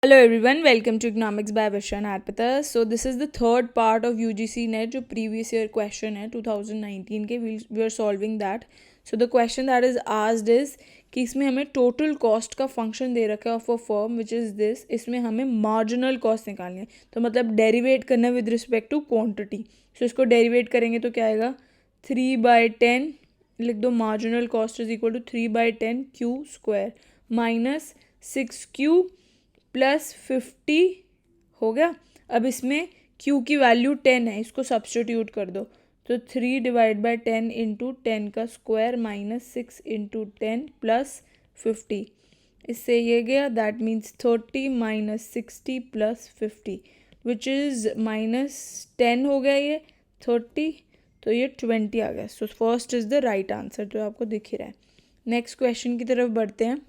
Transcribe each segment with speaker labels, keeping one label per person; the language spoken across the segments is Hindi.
Speaker 1: Hello everyone, welcome to Economics by Visha and Arpita. So this is the third part of UGC NET जो previous year question है 2019 के. We are solving that. So the question that is asked is कि इसमें हमें total cost का function दे रखा है of a firm which is this. इसमें हमें marginal cost निकालनी है, तो मतलब derivate करना with respect to quantity. So इसको derivate करेंगे तो क्या आएगा 3/10 लिख दो. marginal cost is equal to 3/10 q square minus 6q plus 50 हो गया. अब इसमें q की वैल्यू 10 है, इसको सब्सटीट्यूट कर दो. तो 3/10 इंटू 10 का स्क्वायर माइनस 6 इंटू 10 प्लस 50. इससे ये गया, that means 30 minus 60 plus 50 which is -10 हो गया. ये 30 तो ये 20 आ गया. सो first is the right answer, जो आपको दिख ही रहा है. नेक्स्ट क्वेश्चन की तरफ बढ़ते हैं.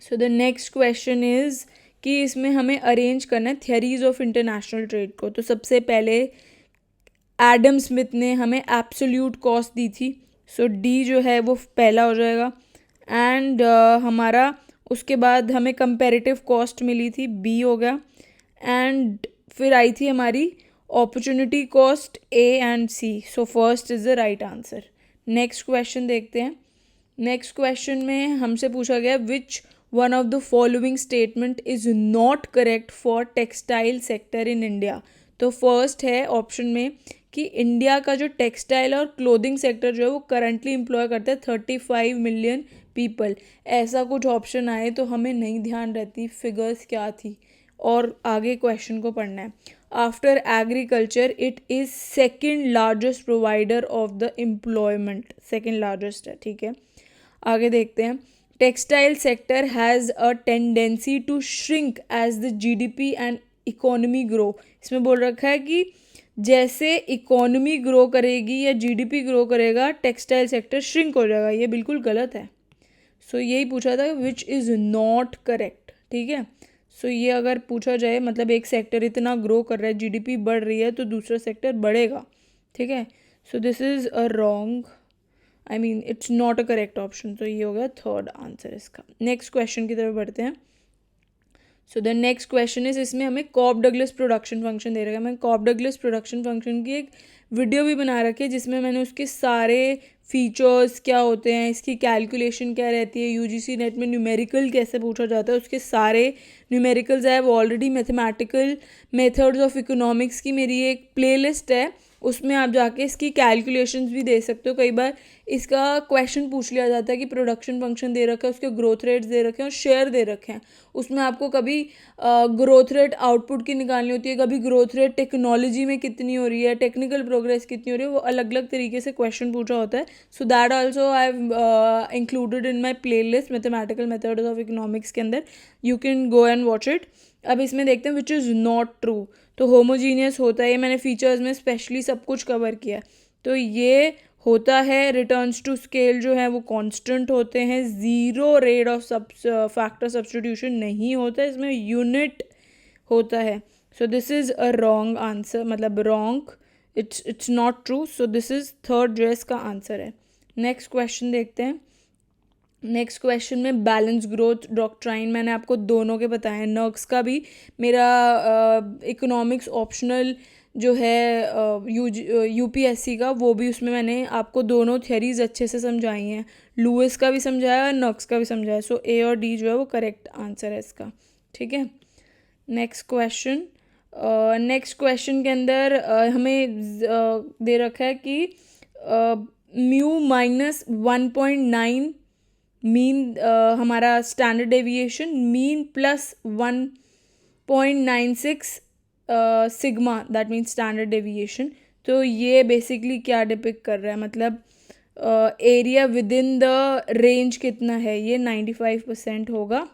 Speaker 1: So the next question is कि इसमें हमें अरेंज करना है थियरीज ऑफ इंटरनेशनल ट्रेड को. तो सबसे पहले एडम स्मिथ ने हमें एब्सोल्यूट कॉस्ट दी थी. सो डी जो है वो पहला हो जाएगा. एंड हमारा उसके बाद हमें कंपैरेटिव कॉस्ट मिली थी, बी हो गया. एंड फिर आई थी हमारी opportunity cost, A and C. So first is the right answer. Next question देखते हैं. नेक्स्ट क्वेश्चन में हमसे पूछा गया which one of the following statement is not correct for textile sector in India. तो फर्स्ट है ऑप्शन में कि इंडिया का जो टेक्सटाइल और क्लोथिंग सेक्टर जो है वो करंटली एम्प्लॉय करता है 35 मिलियन पीपल. ऐसा कुछ ऑप्शन आए तो हमें नहीं ध्यान रहती फिगर्स क्या थी और आगे क्वेश्चन को पढ़ना है. After agriculture it is second largest provider of the employment, second largest है. ठीक है, आगे देखते हैं. Textile sector has a tendency to shrink as the GDP and economy grow. इसमें बोल रखा है कि जैसे इकोनॉमी ग्रो करेगी या जीडीपी ग्रो करेगा टेक्सटाइल सेक्टर श्रिंक हो जाएगा. ये बिल्कुल गलत है. सो यही पूछा था विच इज़ नॉट करेक्ट. ठीक है, सो ये अगर पूछा जाए मतलब एक सेक्टर इतना ग्रो कर रहा है, जीडीपी बढ़ रही है, तो दूसरा सेक्टर बढ़ेगा. ठीक है, so this is a wrong, I mean it's not a correct option. तो ये हो गया थर्ड आंसर इसका. नेक्स्ट क्वेश्चन की तरफ बढ़ते हैं. So the next question is, इसमें हमें कॉप डगलस प्रोडक्शन फंक्शन दे रखा है. मैं कॉप डगलस प्रोडक्शन फंक्शन की एक वीडियो भी बना रखी है जिसमें मैंने उसके सारे फीचर्स क्या होते हैं, इसकी कैलकुलेशन क्या रहती है, यूजीसी नेट में न्यूमेरिकल कैसे पूछा जाता है, उसके सारे न्यूमेरिकल्स है. वो already mathematical methods of economics की मेरी एक प्लेलिस्ट है, उसमें आप जाके इसकी कैलकुलेशंस भी दे सकते हो. कई बार इसका क्वेश्चन पूछ लिया जाता है कि प्रोडक्शन फंक्शन दे रखा है, उसके ग्रोथ रेट्स दे रखे हैं और शेयर दे रखे हैं. उसमें आपको कभी ग्रोथ रेट आउटपुट की निकालनी होती है, कभी ग्रोथ रेट टेक्नोलॉजी में कितनी हो रही है, टेक्निकल प्रोग्रेस कितनी हो रही है, वो अलग अलग तरीके से क्वेश्चन पूछा होता है. So that also I have included in my play list mathematical methods of economics के अंदर. You can go and watch it. अब इसमें देखते हैं विच इज़ नॉट ट्रू. तो होमोजीनियस होता है, ये मैंने फीचर्स में स्पेशली सब कुछ कवर किया है. तो ये होता है रिटर्न्स टू स्केल जो है वो कांस्टेंट होते हैं, zero rate of factor substitution नहीं होता है, इसमें यूनिट होता है. So this is a wrong answer, मतलब wrong, it's not true. So this is third जो इसका आंसर है. नेक्स्ट क्वेश्चन देखते हैं. नेक्स्ट क्वेश्चन में बैलेंस ग्रोथ डॉक्ट्राइन मैंने आपको दोनों के बताए हैं. नर्क्स का भी मेरा इकोनॉमिक्स ऑप्शनल जो है यूपीएससी का, वो भी उसमें मैंने आपको दोनों थियरीज अच्छे से समझाई हैं. लुइस का भी समझाया और नर्क्स का भी समझाया. सो ए और डी जो है वो करेक्ट आंसर है इसका. ठीक है, नेक्स्ट क्वेश्चन. नेक्स्ट क्वेश्चन के अंदर हमें दे रखा है कि म्यू -1.9 मीन हमारा standard deviation, mean plus 1.96 sigma, that means standard deviation. तो ये बेसिकली क्या डिपिक्ट कर रहा है, मतलब area with in the range कितना है, ये 95% होगा.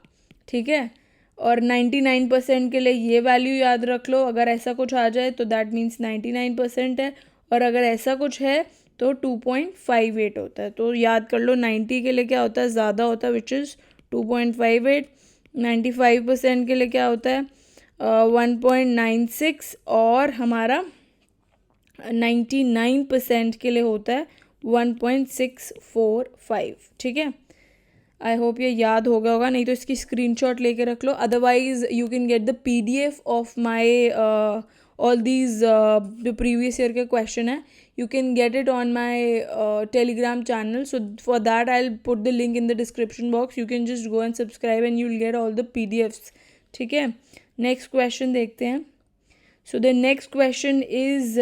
Speaker 1: ठीक है, और 99% के लिए ये वैल्यू याद रख लो. अगर ऐसा कुछ आ जाए तो दैट मीन्स 99% है, और अगर ऐसा कुछ है तो 2.58 होता है. तो याद कर लो 90 के लिए क्या होता है, ज़्यादा होता है, विच इज़ 2.58. 95% के लिए क्या होता है 1.96, और हमारा 99% के लिए होता है 1.645. ठीक है, आई होप ये याद हो गया होगा, नहीं तो इसकी स्क्रीनशॉट लेके रख लो, otherwise you can get the PDF of my all these जो प्रीवियस ईयर के क्वेश्चन है, you can get it on my Telegram channel. So for that I'll put the link in the description box. You can just go and subscribe and you'll get all the PDFs. ठीक है, नेक्स्ट क्वेश्चन देखते हैं. So the next question is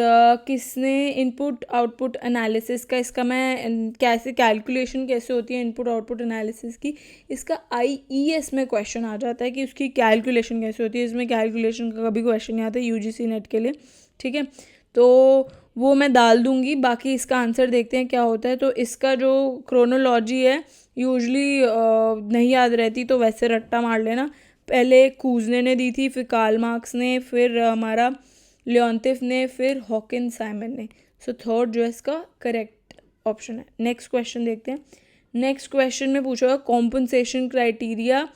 Speaker 1: किसने इनपुट आउटपुट एनालिसिस का, इसका मैं कैसे कैलकुलेशन कैसे होती है इनपुट आउटपुट एनालिसिस की, इसका IES में क्वेश्चन आ जाता है कि उसकी कैलकुलेशन कैसे होती है. इसमें कैलकुलेशन का कभी क्वेश्चन नहीं आता UGC नेट के लिए. ठीक है, तो वो मैं डाल दूंगी. बाकी इसका आंसर देखते हैं क्या होता है. तो इसका जो क्रोनोलॉजी है यूजली नहीं याद रहती, तो वैसे रट्टा मार लेना. पहले कूजने ने दी थी, फिर कार्ल मार्क्स ने, फिर हमारा लियोन्टिफ ने, फिर हॉकिन साइमन ने. सो थर्ड जो है इसका करेक्ट ऑप्शन है. नेक्स्ट क्वेश्चन देखते हैं. नेक्स्ट क्वेश्चन में पूछा हुआ कॉम्पनसेशन क्राइटेरिया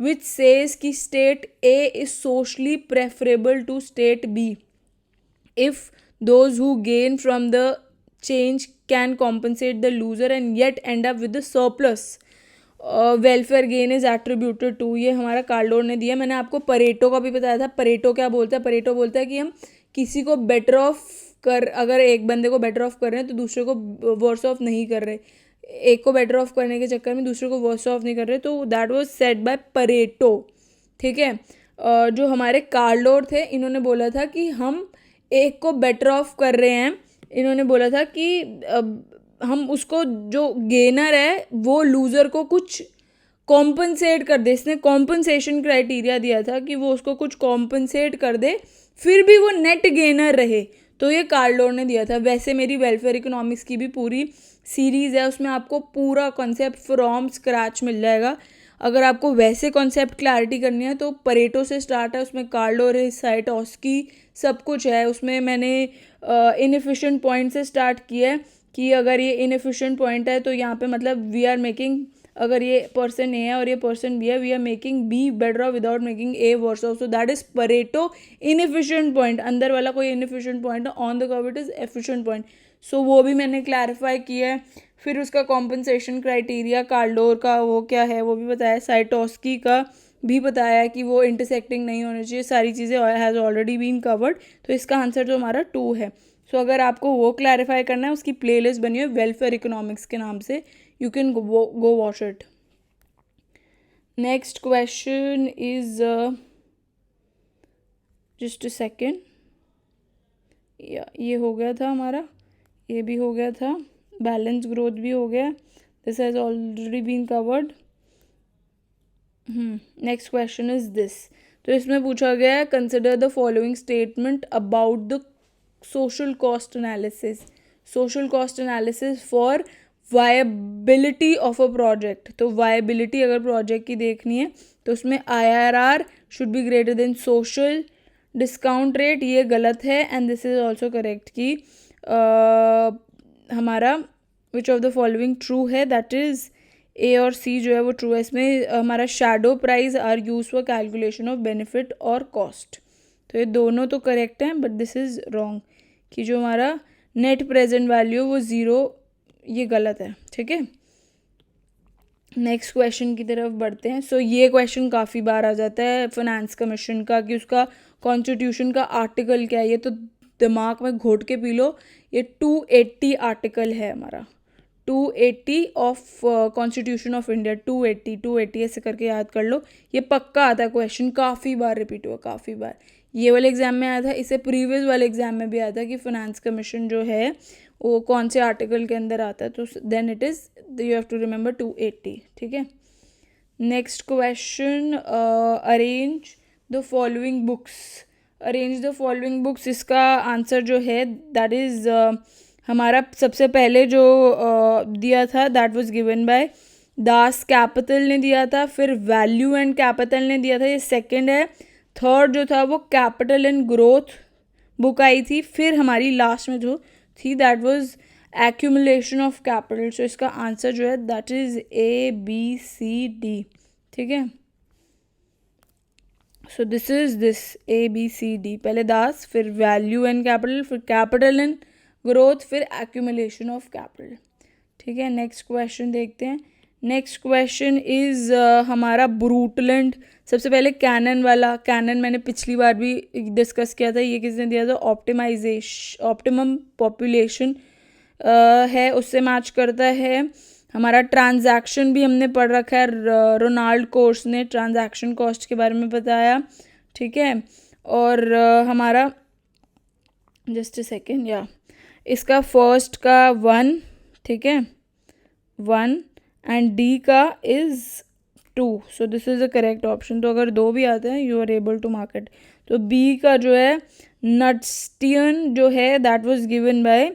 Speaker 1: विच सेज कि state A is socially preferable to state B if those who gain from the change can compensate the loser and yet end up with the surplus. Welfare gain is attributed to, ये हमारा कार्लोर ने दिया. मैंने आपको परेटो का भी बताया था. परेटो क्या बोलता है, परेटो बोलता है कि हम किसी को बेटर ऑफ कर, अगर एक बंदे को बेटर ऑफ कर रहे हैं तो दूसरे को वर्स ऑफ नहीं कर रहे. एक को बेटर ऑफ करने के चक्कर में दूसरे को वर्स ऑफ नहीं कर रहे. तो that was said bye Pareto. ठीक है, जो हमारे कार्लोर थे इन्होंने बोला था कि हम एक को बेटर ऑफ कर रहे हैं. इन्होंने बोला था कि हम उसको, जो गेनर है वो लूज़र को कुछ कॉम्पनसेट कर दे. इसने कॉम्पनसेशन क्राइटेरिया दिया था कि वो उसको कुछ कॉम्पनसेट कर दे फिर भी वो नेट गेनर रहे. तो ये कार्लोर ने दिया था. वैसे मेरी वेलफेयर इकोनॉमिक्स की भी पूरी सीरीज़ है, उसमें आपको पूरा कॉन्सेप्ट फ्रॉम स्क्रैच मिल जाएगा. अगर आपको वैसे कॉन्सेप्ट क्लैरिटी करनी है तो परेटो से स्टार्ट है, उसमें कार्लोर है, साइटोस्की, सब कुछ है. उसमें मैंने इनएफिशिएंट पॉइंट से स्टार्ट किया है कि अगर ये इनएफिशिएंट पॉइंट है तो यहाँ पे मतलब वी आर मेकिंग, अगर ये पर्सन ए है और ये पर्सन बी है, we are making B better off without making A worse off. So that is Pareto inefficient point. अंदर वाला कोई इनएफिशिएंट पॉइंट है, on the curve it is efficient point. So वो भी मैंने क्लैरिफाई किया है. फिर उसका कॉम्पनसेशन क्राइटेरिया कार्लोर का वो क्या है वो भी बताया. साइटोस्की का भी बताया कि वो इंटरसेक्टिंग नहीं होनी चाहिए. सारी चीज़ें हैज़ ऑलरेडी बीन कवर्ड. तो इसका आंसर जो हमारा 2 है. सो अगर आपको वो क्लैरिफाई करना है, उसकी प्लेलिस्ट बनी है वेलफेयर इकोनॉमिक्स के नाम से, you can go watch it. Next question is just a second. ये हो गया था हमारा, ये भी हो गया था, बैलेंस ग्रोथ भी हो गया. This has already been covered. Next question is this. तो इसमें पूछा गया है consider the following statement about the social cost analysis for viability of a project. तो viability अगर प्रोजेक्ट की देखनी है तो उसमें IRR should be greater than social discount rate, ये गलत है. And this is also correct कि हमारा which of the following true है, दैट इज A और C जो है वो ट्रू है. इसमें हमारा shadow price are use for calculation of benefit और कॉस्ट. तो ये दोनों तो करेक्ट हैं, बट दिस इज़ रॉन्ग कि जो हमारा नेट प्रेजेंट वैल्यू वो 0, ये गलत है. ठीक है, नेक्स्ट क्वेश्चन की तरफ बढ़ते हैं. सो ये क्वेश्चन काफ़ी बार आ जाता है फाइनेंस कमीशन का कि उसका कॉन्स्टिट्यूशन का आर्टिकल क्या है. ये तो दिमाग में घोट के पी लो. ये 280 आर्टिकल है हमारा, 280 ऑफ कॉन्स्टिट्यूशन ऑफ इंडिया. 280 ऐसे करके याद कर लो. ये पक्का आता है क्वेश्चन, काफ़ी बार रिपीट हुआ, काफ़ी बार. ये वाले एग्जाम में आया था, इससे प्रीवियस वाले एग्जाम में भी आया था कि फाइनेंस कमीशन जो है वो कौन से आर्टिकल के अंदर आता है. तो then it is, you have to remember 280. ठीक है, next question, arrange the following books. Arrange the following books, इसका आंसर जो है दैट इज़ हमारा सबसे पहले जो दिया था that was given bye Das Kapital ने दिया था. फिर वैल्यू एंड कैपिटल ने दिया था, ये सेकंड है. थर्ड जो था वो कैपिटल एंड ग्रोथ बुक आई थी. फिर हमारी लास्ट में जो थी that was accumulation of capital. So इसका आंसर जो है दैट इज ABCD. ठीक है, so this is this ABCD. पहले दास, फिर वैल्यू एंड कैपिटल, फिर कैपिटल एंड ग्रोथ, फिर एक्यूमुलेशन ऑफ कैपिटल. ठीक है, नेक्स्ट क्वेश्चन देखते हैं. नेक्स्ट क्वेश्चन इज हमारा ब्रूटलैंड। सबसे पहले कैनन वाला, कैनन मैंने पिछली बार भी डिस्कस किया था, ये किसने दिया था, ऑप्टिमम पॉपुलेशन है, उससे मैच करता है। हमारा ट्रांजैक्शन भी हमने पढ़ रखा है, रोनाल्ड कोर्स ने ट्रांजैक्शन कॉस्ट के बारे में बताया, ठीक है। और हमारा जस्ट अ सेकेंड, या इसका फर्स्ट का 1, ठीक है, 1 एंड डी का is 2, so this is the correct option. तो अगर 2 भी आते हैं you are able to mark it. तो बी का जो है नट्स्टियन जो है that was given by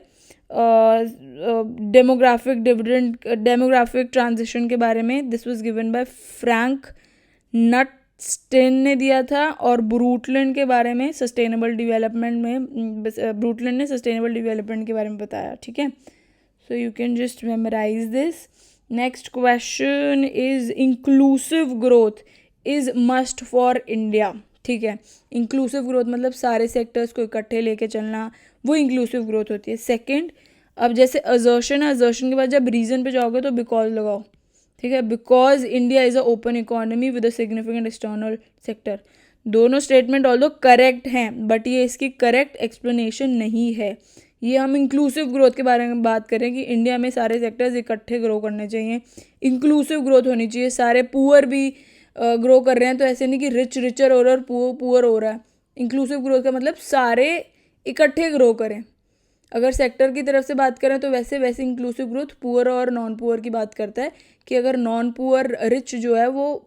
Speaker 1: demographic transition के बारे में, this was given by Frank Notestein ने दिया था। और ब्रूटलैंड के बारे में सस्टेनेबल डेवलपमेंट में ब्रूटलैंड ने सस्टेनेबल डेवलपमेंट के बारे में बताया, ठीक है। So you can just memorise this. Next question is inclusive growth is must for India, ठीक है। इंक्लूसिव ग्रोथ मतलब सारे सेक्टर्स को इकट्ठे लेके चलना, वो इंक्लूसिव ग्रोथ होती है। सेकंड, अब जैसे असर्शन है, असर्शन के बाद जब रीजन पे जाओगे तो बिकॉज लगाओ, ठीक है। Because India is a open economy with a significant external sector. दोनों स्टेटमेंट ऑल्दो करेक्ट हैं बट ये इसकी करेक्ट एक्सप्लेनेशन नहीं है। ये हम इंक्लूसिव ग्रोथ के बारे में बात करें कि इंडिया में सारे सेक्टर्स इकट्ठे ग्रो करने चाहिए, इंक्लूसिव ग्रोथ होनी चाहिए, सारे पुअर भी ग्रो कर रहे हैं, तो ऐसे नहीं कि रिच रिचर हो रहा है और पुअर हो रहा है। इंक्लूसिव ग्रोथ का मतलब सारे इकट्ठे ग्रो करें। अगर सेक्टर की तरफ से बात करें तो वैसे इंक्लूसिव ग्रोथ पुअर और नॉन पुअर की बात करता है कि अगर नॉन पुअर रिच जो है वो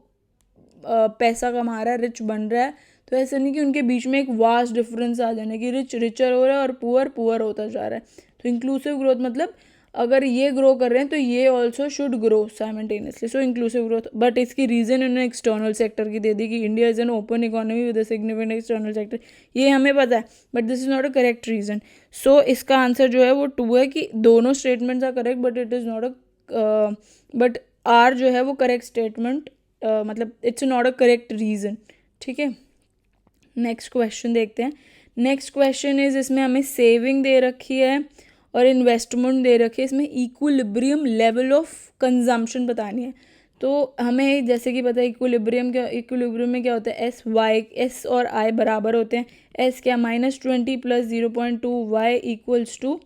Speaker 1: पैसा कमा रहा है, रिच बन रहा है, तो ऐसा नहीं कि उनके बीच में एक वास्ट डिफरेंस आ जाने कि रिच रिचर हो रहा है और पुअर होता जा रहा है। तो इंक्लूसिव ग्रोथ मतलब अगर ये ग्रो कर रहे हैं तो ये also should grow simultaneously, so inclusive growth. But इसकी रीज़न उन्होंने एक्सटर्नल सेक्टर की दे दी कि India is an open economy with a significant external sector, ये हमें पता है but this is not a correct reason. So इसका आंसर जो है वो 2 है कि दोनों statements are correct but it is not A but R जो है वो करेक्ट स्टेटमेंट, मतलब it's not a correct reason, ठीक है। नेक्स्ट क्वेश्चन देखते हैं। नेक्स्ट क्वेश्चन इज, इसमें हमें सेविंग दे रखी है और इन्वेस्टमेंट दे रखी है, इसमें इक्विलिब्रियम लेवल ऑफ कंजम्पशन बतानी है। तो हमें जैसे कि पता है इक्विलिब्रियम में क्या होता है, एस और आई बराबर होते हैं। एस क्या -20 + 0.2 वाई इक्वल्स टू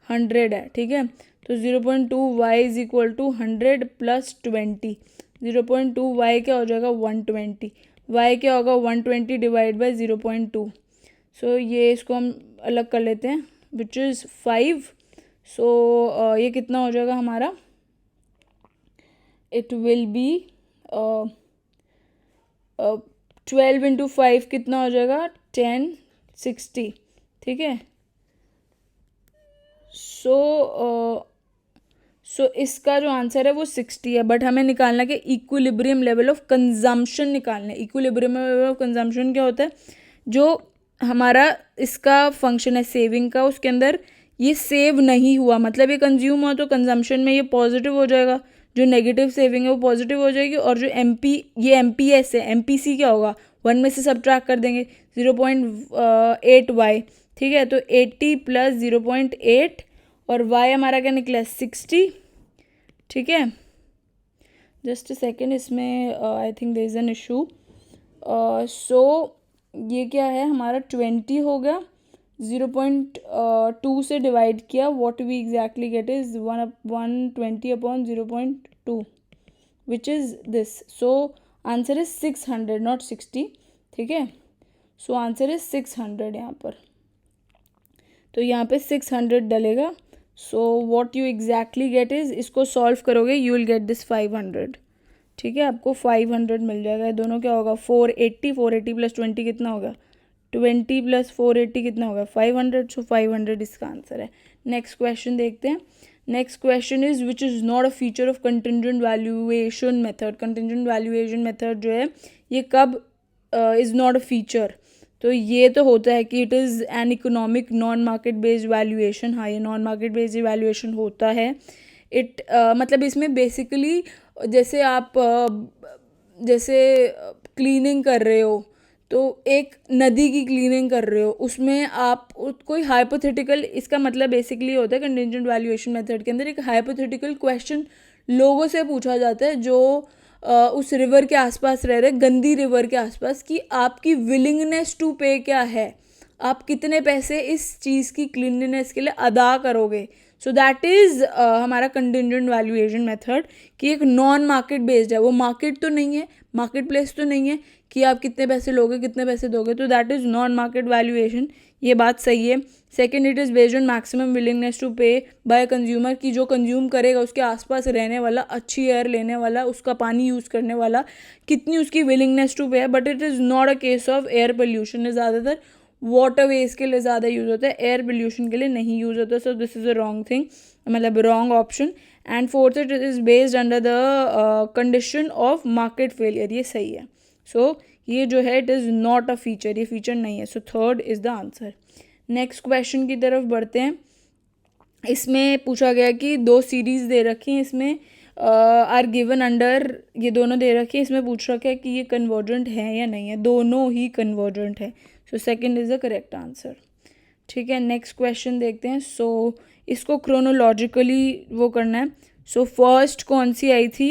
Speaker 1: 100 है, ठीक है। तो 0.2 Y is equal to 100 + 20, 0.2 Y क्या हो जाएगा 120, वाई क्या होगा 120 डिवाइड बाई 0.2। सो ये इसको हम अलग कर लेते हैं विच इज़ 5। सो ये कितना हो जाएगा हमारा, इट विल बी 12 × 5 कितना हो जाएगा 1060, ठीक है। सो इसका जो आंसर है वो 60 है, बट हमें निकालना कि इक्विलिब्रियम लेवल ऑफ कंजम्पशन निकालना है। इक्विलिब्रियम लेवल ऑफ कंजम्पशन क्या होता है, जो हमारा इसका फंक्शन है सेविंग का, उसके अंदर ये सेव नहीं हुआ, मतलब ये कंज्यूम हुआ तो कंजम्पशन में ये पॉजिटिव हो जाएगा, जो नेगेटिव सेविंग है वो पॉजिटिव हो जाएगी। और जो ये MPS है, MPC क्या होगा 1 में से सब्ट्रैक्ट कर देंगे 0.8 वाई, ठीक है। तो 80 + 0.8 और y हमारा क्या निकला 60, ठीक है। जस्ट अ सेकेंड, इसमें I think there is an issue. So ये क्या है हमारा 20 हो गया, 0.2 से डिवाइड किया, what we exactly get is 120/0.2 which is this. So answer is 600 not 60, ठीक है। सो आंसर इज 600 यहाँ पर, तो यहाँ पे 600 डलेगा। So what you exactly get is, इसको सॉल्व करोगे यू विल गेट दिस 500, ठीक है। आपको 500 मिल जाएगा। ये दोनों क्या होगा 480 + 20 कितना होगा 20 + 480 कितना होगा 500, सो 500 इसका आंसर है। नेक्स्ट क्वेश्चन देखते हैं। Next question is which is not a feature of contingent valuation method. Contingent valuation method जो है ये कब इज़ नॉट अ फीचर, तो ये तो होता है कि it is an economic non market based valuation. हाँ, ये नॉन मार्केट बेस्ड वैल्यूएशन होता है। मतलब इसमें बेसिकली जैसे आप जैसे क्लीनिंग कर रहे हो, तो एक नदी की क्लीनिंग कर रहे हो, उसमें आप कोई हाइपोथेटिकल, इसका मतलब बेसिकली होता है कंटिंजेंट वैल्यूएशन मेथड के अंदर एक हाइपोथेटिकल क्वेश्चन लोगों से पूछा जाता है जो उस रिवर के आसपास रह रहे, गंदी रिवर के आसपास, कि आपकी विलिंगनेस टू पे क्या है, आप कितने पैसे इस चीज़ की क्लीनलीनेस के लिए अदा करोगे. सो दैट इज़ हमारा कंटिंजेंट वैल्यूएशन मेथड, कि एक नॉन मार्केट बेस्ड है, वो मार्केट तो नहीं है, मार्केट प्लेस तो नहीं है कि आप कितने पैसे लोगे कितने पैसे दोगे, तो that is non market valuation. ये बात सही है. Second, it is based on maximum willingness to pay by consumer, कि जो कंज्यूम करेगा उसके आसपास रहने वाला, अच्छी एयर लेने वाला, उसका पानी यूज़ करने वाला, कितनी उसकी विलिंगनेस टू पे है. But it is not a case of air pollution. ज़्यादातर वाटर वेज के लिए ज़्यादा यूज़ होता है, एयर पोल्यूशन के लिए नहीं यूज़ होता. So this is a wrong thing, मतलब wrong option. And fourth, it is based under the condition of market failure. ये सही है. सो ये जो है it is not a feature, ये फीचर नहीं है. So third is the answer. Next question की तरफ बढ़ते हैं. इसमें पूछा गया कि 2 सीरीज़ दे रखी हैं, इसमें आर गिवन अंडर, ये दोनों दे रखी है, इसमें पूछ रखा है कि ये कन्वर्जेंट है या नहीं है. दोनों ही कन्वर्जेंट है. So second is the correct answer. ठीक है, नेक्स्ट क्वेश्चन देखते हैं. सो इसको क्रोनोलॉजिकली वो करना है. सो फर्स्ट कौन सी आई थी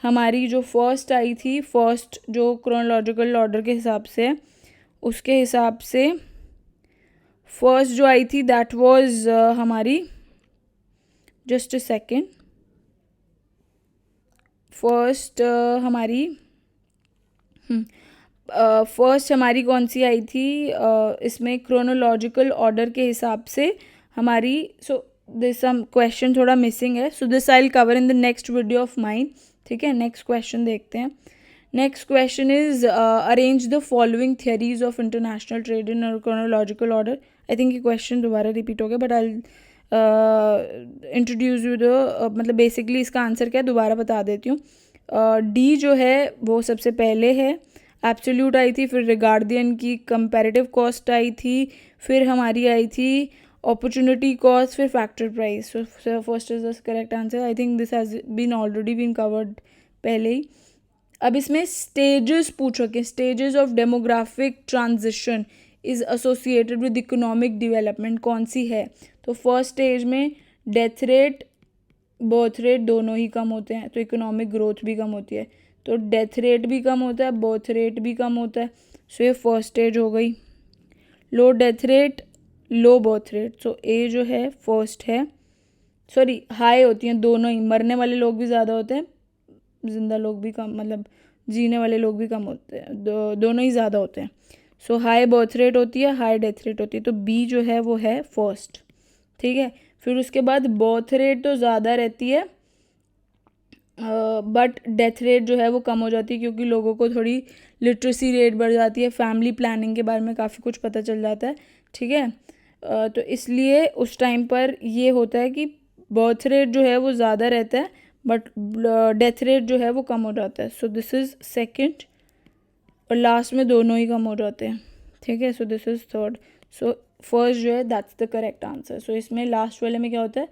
Speaker 1: हमारी, जो फर्स्ट आई थी, फर्स्ट जो क्रोनोलॉजिकल ऑर्डर के हिसाब से, उसके हिसाब से फर्स्ट जो आई थी दैट वाज हमारी, जस्ट अ सेकेंड, फर्स्ट हमारी फर्स्ट हमारी कौन सी आई थी इसमें क्रोनोलॉजिकल ऑर्डर के हिसाब से हमारी. सो दिस सम क्वेश्चन थोड़ा मिसिंग है. So this I will cover in the next video of mine. ठीक है, नेक्स्ट क्वेश्चन देखते हैं. Next question is arrange the following theories of international trade in chronological order. I think ये क्वेश्चन दोबारा रिपीट हो गया, but I introduce you the, मतलब बेसिकली इसका आंसर क्या है दोबारा बता देती हूँ. डी जो है वो सबसे पहले है, एब्सोल्यूट आई थी, फिर रिगार्डियन की कंपैरेटिव कॉस्ट आई थी, फिर हमारी आई थी अपॉर्चुनिटी कॉस्ट, फिर factor price. So first is the correct answer. I think this has been already been covered पहले ही. अब इसमें स्टेजेस पूछ रखे, stages of demographic transition is associated with economic development, कौन सी है. तो फर्स्ट स्टेज में डेथ रेट, बर्थ रेट दोनों ही कम होते हैं, तो इकोनॉमिक ग्रोथ भी कम होती है. तो डेथ रेट भी कम होता है, बर्थ रेट भी कम होता है. सो ये फर्स्ट स्टेज हो गई. Low death rate, low birth rate. So A जो है फर्स्ट है. सॉरी, हाई होती हैं दोनों ही, मरने वाले लोग भी ज़्यादा होते हैं, जिंदा लोग भी कम, मतलब जीने वाले लोग भी कम होते हैं, दोनों ही ज़्यादा होते हैं. सो हाई बर्थ रेट होती है, हाई डेथ रेट होती है. तो बी जो है वो है फर्स्ट. ठीक है, फिर उसके बाद बर्थ रेट तो ज़्यादा रहती है, बट डेथ रेट जो है वो कम हो जाती है, क्योंकि लोगों को थोड़ी लिटरेसी रेट बढ़ जाती है, फैमिली प्लानिंग के बारे में काफ़ी कुछ पता चल जाता है. ठीक है, तो इसलिए उस टाइम पर ये होता है कि बर्थ रेट जो है वो ज़्यादा रहता है, बट डेथ रेट जो है वो कम हो जाता है. सो दिस इज़ सेकंड, और लास्ट में दोनों ही कम हो जाते हैं. ठीक है, so this is third. So first जो है दैट्स द करेक्ट आंसर. सो इसमें लास्ट वाले में क्या होता है,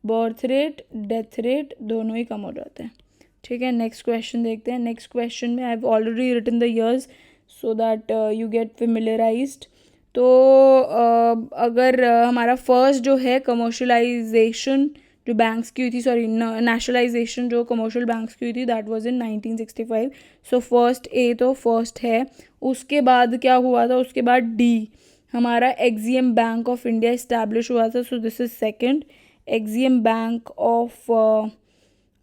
Speaker 1: बर्थ रेट डेथ रेट दोनों ही कम हो जाते हैं. ठीक है, नेक्स्ट क्वेश्चन देखते हैं. नेक्स्ट क्वेश्चन में I have already written the years so that you get familiarized. तो अगर हमारा फर्स्ट जो है कमर्शलाइजेशन जो बैंक्स की हुई थी, सॉरी नेशनलाइजेशन जो कमर्शियल बैंक्स की हुई थी, that was in 1965. So first A तो फर्स्ट है. उसके बाद क्या हुआ था, उसके बाद डी हमारा axiom bank of India establish हुआ था. सो this is second, axiom bank of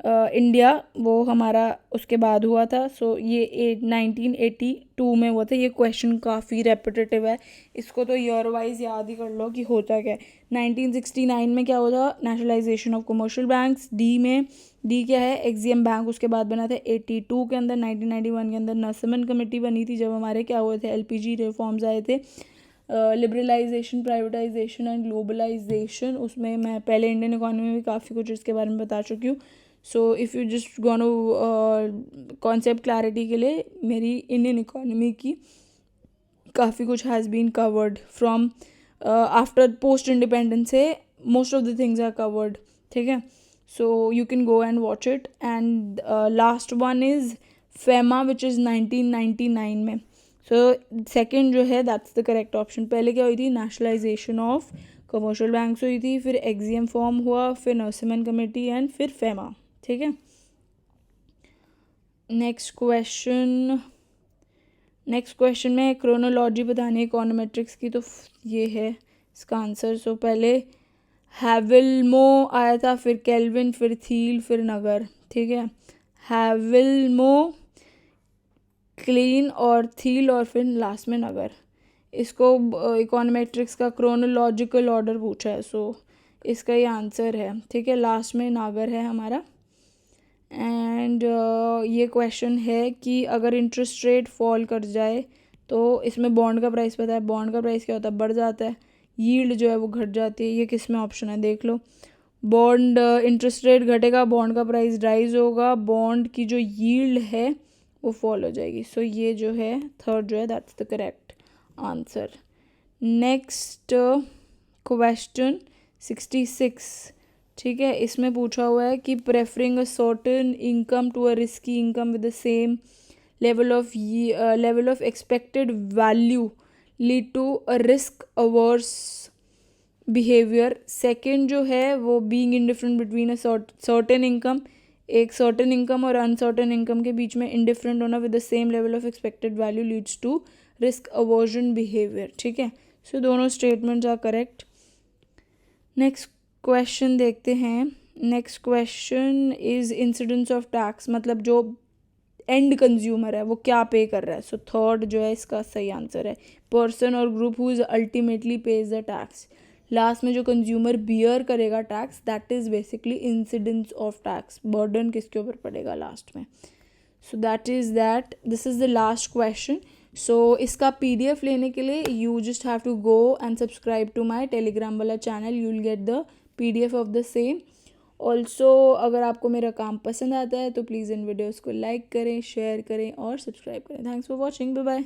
Speaker 1: India वो हमारा उसके बाद हुआ था. सो ये 1982 में हुआ था. ये क्वेश्चन काफ़ी रेपिटेटिव है, इसको तो ईयर वाइज याद ही कर लो कि होता क्या है. 1969 में क्या हुआ था, nationalisation of commercial banks. D में, डी क्या है, एक्सियम बैंक उसके बाद बना था 82 के अंदर. 1991 के अंदर नसमन कमेटी बनी थी, जब हमारे क्या हुए थे, एलपीजी रिफॉर्म्स आए थे, लिबरलाइजेशन, प्राइवेटाइजेशन एंड ग्लोबलाइजेशन. उसमें मैं पहले इंडियन इकोनॉमी में भी काफ़ी कुछ इसके बारे में बता चुकी हूँ. So if you just go now concept clarity के लिए, मेरी इंडियन इकोनॉमी की काफ़ी कुछ has been covered from after post independence से, most of the things are covered. ठीक है, so you can go and watch it. And last one is FEMA which is 1999 में. सो सेकेंड जो है दैट्स द करेक्ट ऑप्शन. पहले क्या हुई थी, नेशनलाइजेशन ऑफ कमर्शियल बैंक्स हुई थी, फिर एक्सियम फॉर्म हुआ, फिर नरसिम्हन कमेटी एंड फिर फेमा. ठीक है. नेक्स्ट क्वेश्चन में क्रोनोलॉजी बतानी है इकोनोमेट्रिक्स की, तो ये है इसका आंसर। सो पहले हैविल्मो आया था, फिर केल्विन, फिर थील, फिर नगर। ठीक है, हैविल्मो, क्लीन और थील और फिर लास्ट में नगर। इसको इकोनोमेट्रिक्स का क्रोनोलॉजिकल ऑर्डर पूछा है, सो इसका ये आंसर है। ठीक है, लास्ट में नागर है हमारा। एंड ये क्वेश्चन है कि अगर इंटरेस्ट रेट फॉल कर जाए तो इसमें बॉन्ड का प्राइस पता है, बॉन्ड का प्राइस क्या होता है, बढ़ जाता है, यील्ड जो है वो घट जाती है। ये किस में ऑप्शन है देख लो। बॉन्ड इंटरेस्ट रेट घटेगा, बॉन्ड का प्राइस राइज होगा, बॉन्ड की जो यील्ड है वो फॉल हो जाएगी। सो ये जो है थर्ड जो है that's the correct answer. Next question 66। ठीक है, इसमें पूछा हुआ है कि preferring a certain income to a risky income with the same level of expected value lead to a risk averse behaviour. Second जो है वो being indifferent between a certain income, एक सर्टेन इनकम और अनसर्टेन इनकम के बीच में इंडिफरेंट होना with the same level of expected value leads to risk aversion behaviour. ठीक है, सो दोनों statements are correct. Next question देखते हैं। Next question is incidence of tax, मतलब जो एंड कंज्यूमर है वो क्या पे कर रहा है। सो थर्ड जो है इसका सही आंसर है, पर्सन और group who is ultimately pays the tax. लास्ट में जो कंज्यूमर बियर करेगा tax, that is basically incidence of tax, burden किसके ऊपर पड़ेगा लास्ट में। So this is the last question. So इसका PDF लेने के लिए you just have to go and subscribe to my Telegram वाला channel, you will get the PDF of the same. Also अगर आपको मेरा काम पसंद आता है तो प्लीज़ इन वीडियोज़ को लाइक करें, शेयर करें और सब्सक्राइब करें। Thanks for watching, bye bye.